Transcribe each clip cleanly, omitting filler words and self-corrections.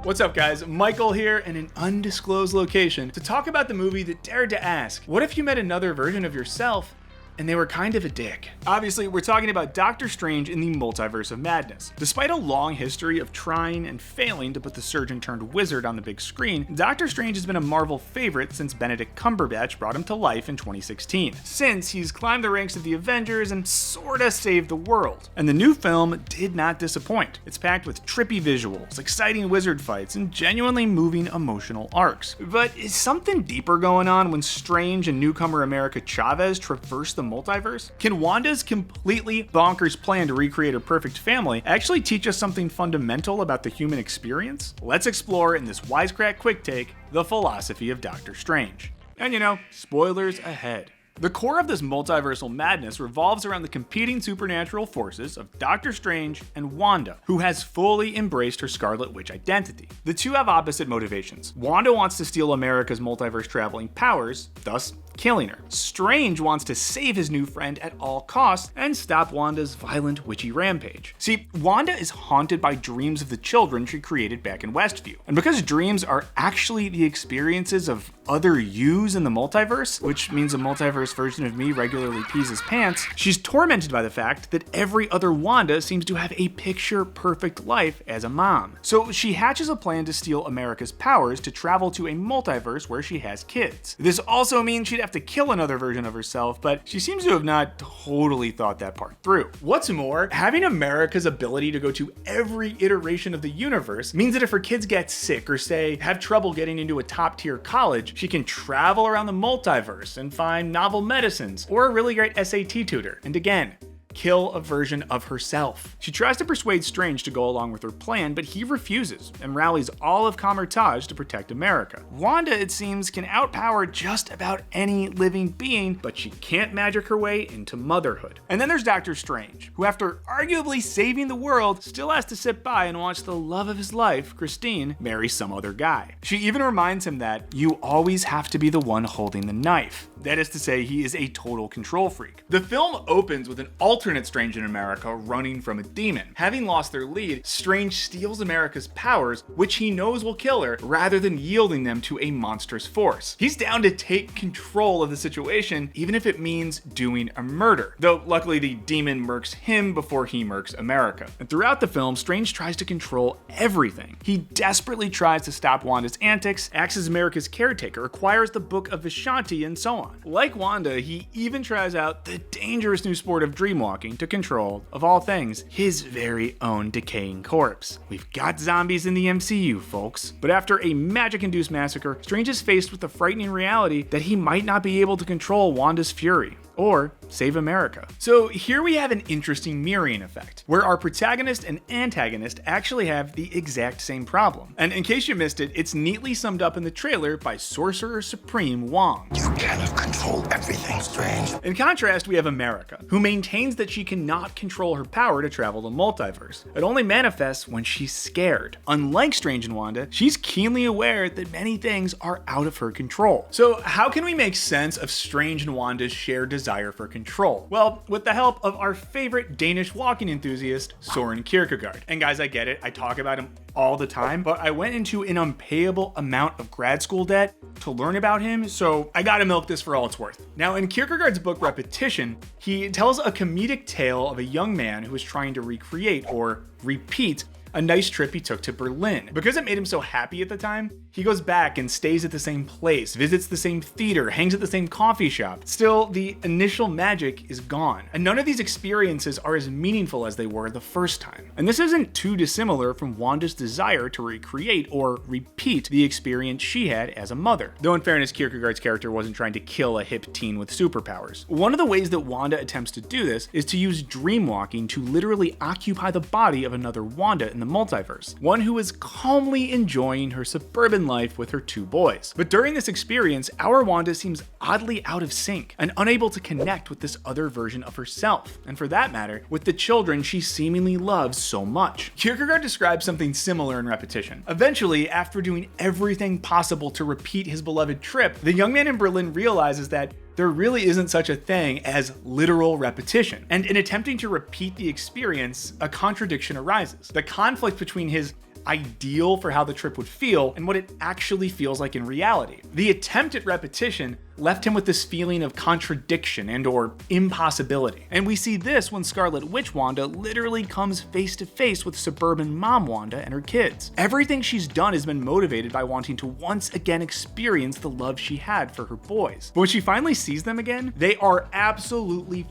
What's up, guys? Michael here in an undisclosed location to talk about the movie that dared to ask, what if you met another version of yourself and they were kind of a dick? Obviously, we're talking about Doctor Strange in the Multiverse of Madness. Despite a long history of trying and failing to put the surgeon-turned-wizard on the big screen, Doctor Strange has been a Marvel favorite since Benedict Cumberbatch brought him to life in 2016. Since, he's climbed the ranks of the Avengers and sorta saved the world. And the new film did not disappoint. It's packed with trippy visuals, exciting wizard fights, and genuinely moving emotional arcs. But is something deeper going on when Strange and newcomer America Chavez traverse the multiverse? Can Wanda's completely bonkers plan to recreate her perfect family actually teach us something fundamental about the human experience? Let's explore in this Wisecrack Quicktake the philosophy of Doctor Strange. And spoilers ahead. The core of this multiversal madness revolves around the competing supernatural forces of Doctor Strange and Wanda, who has fully embraced her Scarlet Witch identity. The two have opposite motivations. Wanda wants to steal America's multiverse traveling powers, thus killing her. Strange wants to save his new friend at all costs and stop Wanda's violent witchy rampage. See, Wanda is haunted by dreams of the children she created back in Westview. And because dreams are actually the experiences of other yous in the multiverse, which means a multiverse version of me regularly pees his pants, she's tormented by the fact that every other Wanda seems to have a picture-perfect life as a mom. So she hatches a plan to steal America's powers to travel to a multiverse where she has kids. This also means she'd have to kill another version of herself, but she seems to have not totally thought that part through. What's more, having America's ability to go to every iteration of the universe means that if her kids get sick or say have trouble getting into a top-tier college, she can travel around the multiverse and find novel medicines or a really great SAT tutor. And again, kill a version of herself. She tries to persuade Strange to go along with her plan, but he refuses and rallies all of Kamar-Taj to protect America. Wanda, it seems, can outpower just about any living being, but she can't magic her way into motherhood. And then there's Doctor Strange, who after arguably saving the world, still has to sit by and watch the love of his life, Christine, marry some other guy. She even reminds him that you always have to be the one holding the knife. That is to say, he is a total control freak. The film opens with an alternate Strange in America running from a demon. Having lost their lead, Strange steals America's powers, which he knows will kill her, rather than yielding them to a monstrous force. He's down to take control of the situation, even if it means doing a murder. Though luckily the demon murks him before he murks America. And throughout the film, Strange tries to control everything. He desperately tries to stop Wanda's antics, acts as America's caretaker, acquires the Book of Vishanti, and so on. Like Wanda, he even tries out the dangerous new sport of dreamwalking to control, of all things, his very own decaying corpse. We've got zombies in the MCU, folks. But after a magic-induced massacre, Strange is faced with the frightening reality that he might not be able to control Wanda's fury or save America. So here we have an interesting Miriam Effect, where our protagonist and antagonist actually have the exact same problem. And in case you missed it, it's neatly summed up in the trailer by Sorcerer Supreme Wong. You cannot control everything, Strange. In contrast, we have America, who maintains that she cannot control her power to travel the multiverse. It only manifests when she's scared. Unlike Strange and Wanda, she's keenly aware that many things are out of her control. So how can we make sense of Strange and Wanda's shared desire for control? Well, with the help of our favorite Danish walking enthusiast, Søren Kierkegaard. And guys, I get it, I talk about him all the time, but I went into an unpayable amount of grad school debt to learn about him, so I gotta milk this for all it's worth. Now, in Kierkegaard's book Repetition, he tells a comedic tale of a young man who is trying to recreate or repeat a nice trip he took to Berlin. Because it made him so happy at the time, he goes back and stays at the same place, visits the same theater, hangs at the same coffee shop. Still, the initial magic is gone, and none of these experiences are as meaningful as they were the first time. And this isn't too dissimilar from Wanda's desire to recreate or repeat the experience she had as a mother. Though in fairness, Kierkegaard's character wasn't trying to kill a hip teen with superpowers. One of the ways that Wanda attempts to do this is to use dreamwalking to literally occupy the body of another Wanda in the multiverse, one who is calmly enjoying her suburban life with her two boys. But during this experience, our Wanda seems oddly out of sync and unable to connect with this other version of herself, and for that matter, with the children she seemingly loves so much. Kierkegaard describes something similar in Repetition. Eventually, after doing everything possible to repeat his beloved trip, the young man in Berlin realizes that there really isn't such a thing as literal repetition. And in attempting to repeat the experience, a contradiction arises. The conflict between his ideal for how the trip would feel and what it actually feels like in reality. The attempt at repetition left him with this feeling of contradiction and or impossibility. And we see this when Scarlet Witch Wanda literally comes face to face with suburban mom Wanda and her kids. Everything she's done has been motivated by wanting to once again experience the love she had for her boys. But when she finally sees them again, they are absolutely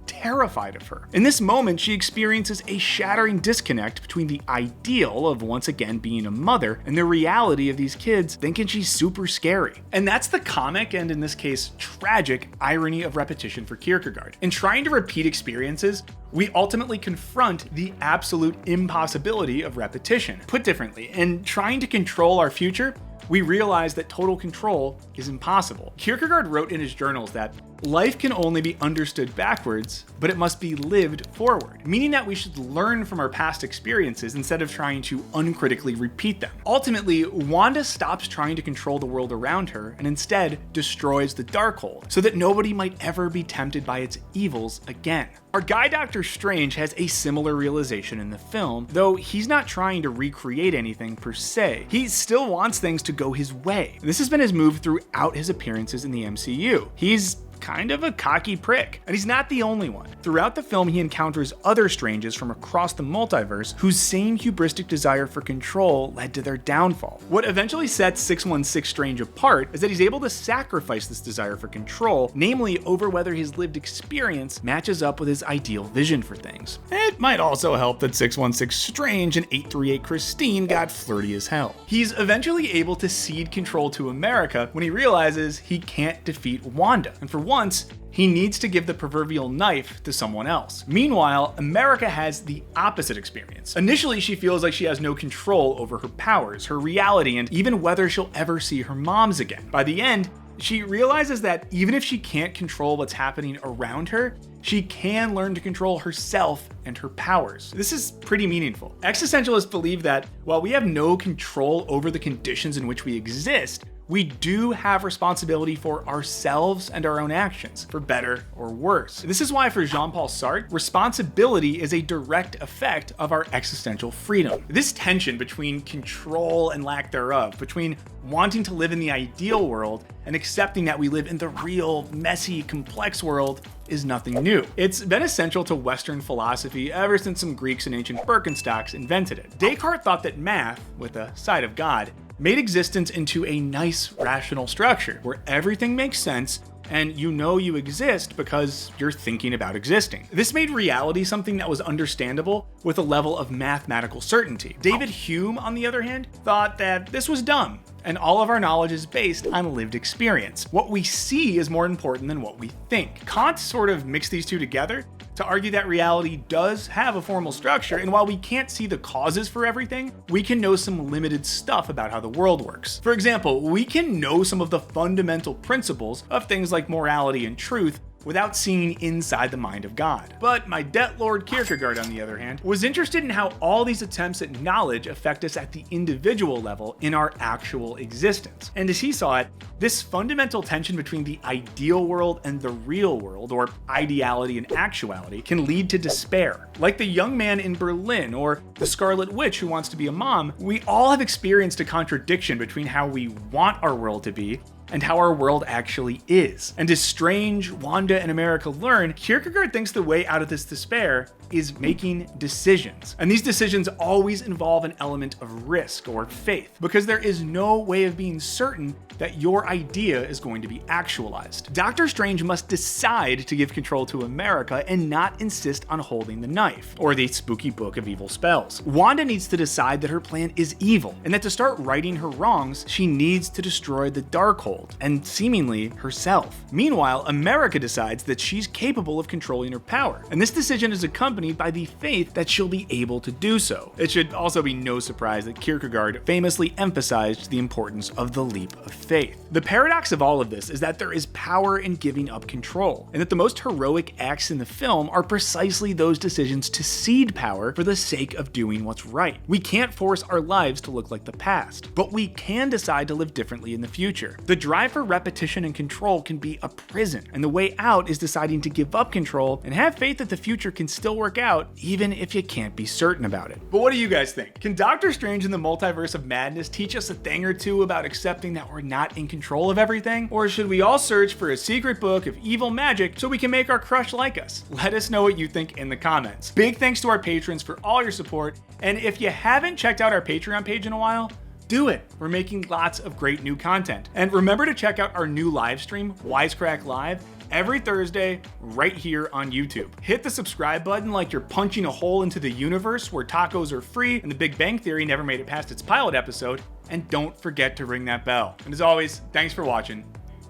terrified of her. In this moment, she experiences a shattering disconnect between the ideal of once again being a mother and the reality of these kids thinking she's super scary. And that's the comic and, in this case, tragic irony of repetition for Kierkegaard. In trying to repeat experiences, we ultimately confront the absolute impossibility of repetition. Put differently, in trying to control our future, we realize that total control is impossible. Kierkegaard wrote in his journals that life can only be understood backwards, but it must be lived forward, meaning that we should learn from our past experiences instead of trying to uncritically repeat them. Ultimately, Wanda stops trying to control the world around her and instead destroys the Darkhold so that nobody might ever be tempted by its evils again. Our guy Doctor Strange has a similar realization in the film, though he's not trying to recreate anything per se. He still wants things to go his way. This has been his move throughout his appearances in the MCU. He's kind of a cocky prick. And he's not the only one. Throughout the film, he encounters other Stranges from across the multiverse whose same hubristic desire for control led to their downfall. What eventually sets 616 Strange apart is that he's able to sacrifice this desire for control, namely over whether his lived experience matches up with his ideal vision for things. It might also help that 616 Strange and 838 Christine got flirty as hell. He's eventually able to cede control to America when he realizes he can't defeat Wanda, and for once, he needs to give the proverbial knife to someone else. Meanwhile, America has the opposite experience. Initially, she feels like she has no control over her powers, her reality, and even whether she'll ever see her moms again. By the end, she realizes that even if she can't control what's happening around her, she can learn to control herself and her powers. This is pretty meaningful. Existentialists believe that while we have no control over the conditions in which we exist, we do have responsibility for ourselves and our own actions, for better or worse. This is why for Jean-Paul Sartre, responsibility is a direct effect of our existential freedom. This tension between control and lack thereof, between wanting to live in the ideal world and accepting that we live in the real, messy, complex world, is nothing new. It's been essential to Western philosophy ever since some Greeks and ancient Birkenstocks invented it. Descartes thought that math, with a side of God, made existence into a nice, rational structure where everything makes sense and you know you exist because you're thinking about existing. This made reality something that was understandable with a level of mathematical certainty. David Hume, on the other hand, thought that this was dumb, and all of our knowledge is based on lived experience. What we see is more important than what we think. Kant sort of mixed these two together to argue that reality does have a formal structure, and while we can't see the causes for everything, we can know some limited stuff about how the world works. For example, we can know some of the fundamental principles of things like morality and truth without seeing inside the mind of God. But my debt lord Kierkegaard, on the other hand, was interested in how all these attempts at knowledge affect us at the individual level in our actual existence. And as he saw it, this fundamental tension between the ideal world and the real world, or ideality and actuality, can lead to despair. Like the young man in Berlin or the Scarlet Witch who wants to be a mom, we all have experienced a contradiction between how we want our world to be and how our world actually is. And as Strange, Wanda, and America learn, Kierkegaard thinks the way out of this despair is making decisions. And these decisions always involve an element of risk or faith, because there is no way of being certain that your idea is going to be actualized. Doctor Strange must decide to give control to America and not insist on holding the knife, or the spooky book of evil spells. Wanda needs to decide that her plan is evil, and that to start righting her wrongs, she needs to destroy the Darkhold, and seemingly herself. Meanwhile, America decides that she's capable of controlling her power, and this decision is accompanied by the faith that she'll be able to do so. It should also be no surprise that Kierkegaard famously emphasized the importance of the leap of faith. The paradox of all of this is that there is power in giving up control, and that the most heroic acts in the film are precisely those decisions to cede power for the sake of doing what's right. We can't force our lives to look like the past, but we can decide to live differently in the future. The drive for repetition and control can be a prison, and the way out is deciding to give up control and have faith that the future can still work out, even if you can't be certain about it. But what do you guys think? Can Doctor Strange in the Multiverse of Madness teach us a thing or two about accepting that we're not in control of everything? Or should we all search for a secret book of evil magic so we can make our crush like us? Let us know what you think in the comments. Big thanks to our patrons for all your support, and if you haven't checked out our Patreon page in a while, do it. We're making lots of great new content. And remember to check out our new live stream, Wisecrack Live, every Thursday right here on YouTube. Hit the subscribe button like you're punching a hole into the universe where tacos are free and the Big Bang Theory never made it past its pilot episode. And don't forget to ring that bell. And as always, thanks for watching.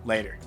Later.